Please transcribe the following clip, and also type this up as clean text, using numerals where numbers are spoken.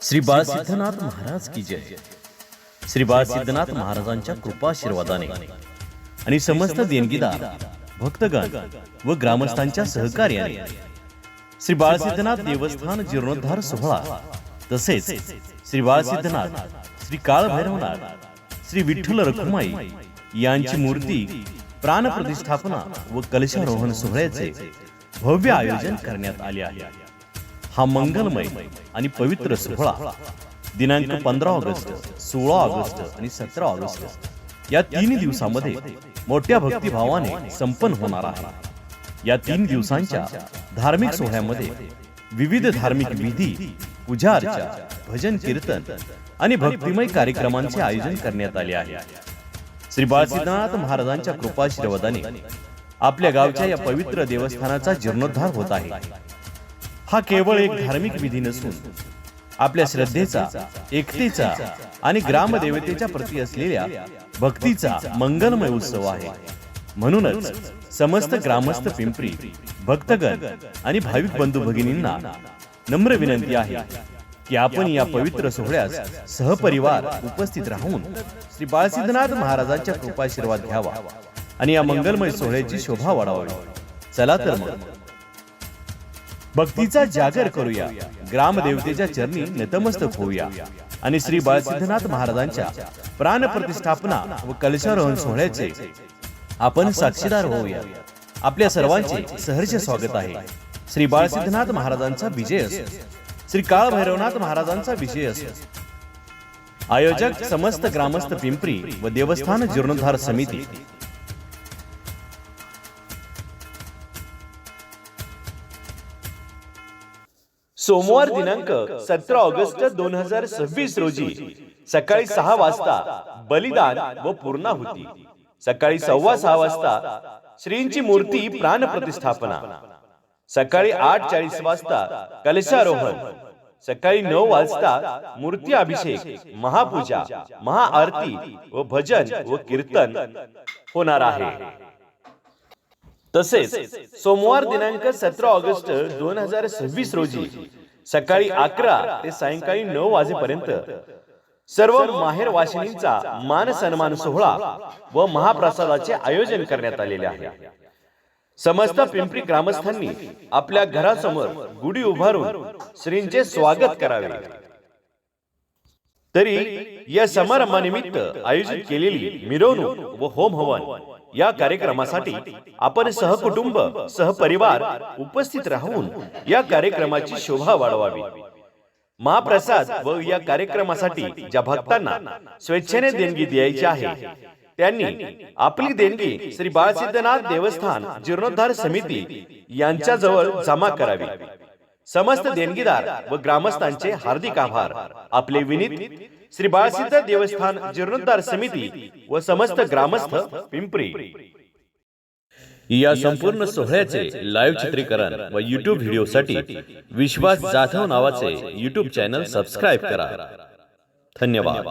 श्री बाळ सिद्धनाथ महाराज की जय। श्री बाळ सिद्धनाथ महाराजांच्या कृपाशीर्वादाने आणि समस्त देणगीदार भक्तगण व ग्रामस्थांच्या सहकार्याने श्री बाळ सिद्धनाथ देवस्थान जीर्णोद्धार सोहळा तसेच श्री बाळ सिद्धनाथ, श्री काळ भैरवनाथ, श्री विठ्ठल रखुमाई यांची मूर्ती प्राण प्रतिष्ठापना व कलशारोहण सोहळ्याचे भव्य आयोजन करण्यात आले आहे। हा मंगलमय आणि पवित्र सोहळा दिनांक 15 ऑगस्ट, 16 ऑगस्ट आणि 17 ऑगस्ट या 3 दिवसांमध्ये मोठ्या भक्तिभावाने संपन्न होणार आहे। या 3 दिवसांच्या धार्मिक सोहळ्यामध्ये विविध धार्मिक विधी, पूजा अर्चा, भजन कीर्तन आणि भक्तिमय कार्यक्रमांचे आयोजन करण्यात आले आहे। श्री बाळ सिद्धनाथ महाराजांच्या कृपाशीर्वादाने आपल्या गावच्या या पवित्र देवस्थानाचा जीर्णोद्धार होत आहे। हा केवळ एक धार्मिक विधी नसून आपल्या श्रद्धेचा, एकतेचा आणि ग्रामदेवतेच्या प्रती असलेल्या भक्तीचा मंगलमय उत्सव आहे। म्हणूनच समस्त ग्रामस्थ पिंपरी भक्तगण आणि भाविक बंधू भगिनींना नम्र विनंती आहे की आपण या पवित्र सोहळ्यास सहपरिवार उपस्थित राहून श्री बाळ सिद्धनाथ महाराजांच्या कृपाशीर्वाद घ्यावा आणि या मंगलमय सोहळ्याची शोभा वाढवावी। चला तर मग भक्तीचा जागर करूया, ग्रामदेवतेच्या चरणी नतमस्तक होऊया आणि श्री बाळ सिद्धनाथ महाराजांच्या प्राण प्रतिष्ठापना व कलशारोहण सोहळ्याचे आपण साक्षीदार होऊया। आपल्या सर्वांचे सहर्ष स्वागत आहे। श्री बाळ सिद्धनाथ महाराजांचा विजय असो, श्री काळ भैरवनाथ महाराजांचा विजय असो। आयोजक समस्त ग्रामस्थ पिंपरी व देवस्थान जीर्णोद्धार समिती। सोमवार दिनांक 17 ऑगस्ट 2026 रोजी सकाळी 6 वाजता बलिदान व पूर्णाहुती, सकाळी 6:15 वाजता श्रींची मूर्ती प्राण प्रतिष्ठापना, सकाळी 8:40 वाजता कलशारोहण, सकाळी 9 वाजता मूर्ती अभिषेक, महापूजा, महाआरती व भजन व कीर्तन होणार आहे। तसेच सोमवार दिनांक 17 ऑगस्ट 2026 रोजी सकाळी 11 ते सायंकाळी 9 वाजेपर्यंत सर्व माहेर वाशिनींचा मान सन्मान सोहळा व महाप्रसादाचे आयोजन करण्यात आलेले आहे। समस्त पिंपरी ग्रामस्थांनी आपल्या घरासमोर गुढी उभारून श्रींचे स्वागत करावे। तरी या समारंभानिमित्त आयोजित केलेली मिरवणूक व होम हवन या कार्यक्रमासाठी आपण सहकुटुंब, सहपरिवार उपस्थित राहून या कार्यक्रमाची शोभा वाढवावी। महाप्रसाद व या कार्यक्रमासाठी ज्या भक्तांना स्वेच्छेने देणगी द्यायची आहे त्यांनी आपली देणगी श्री बाळ सिद्धनाथ देवस्थान जीर्णोद्धार समिती यांच्याजवळ जमा करावी। समस्त देणगीदार व ग्रामस्थांचे हार्दिक आभार। आपले विनीत श्री बाळ सिद्ध देवस्थान जीर्णोद्धार समिती व समस्त ग्रामस्थ पिंपरी। या संपूर्ण सोहळ्याचे लाईव्ह चित्रीकरण व YouTube व्हिडिओसाठी विश्वास जाधव नावाचे YouTube चॅनल सबस्क्राइब करा। धन्यवाद।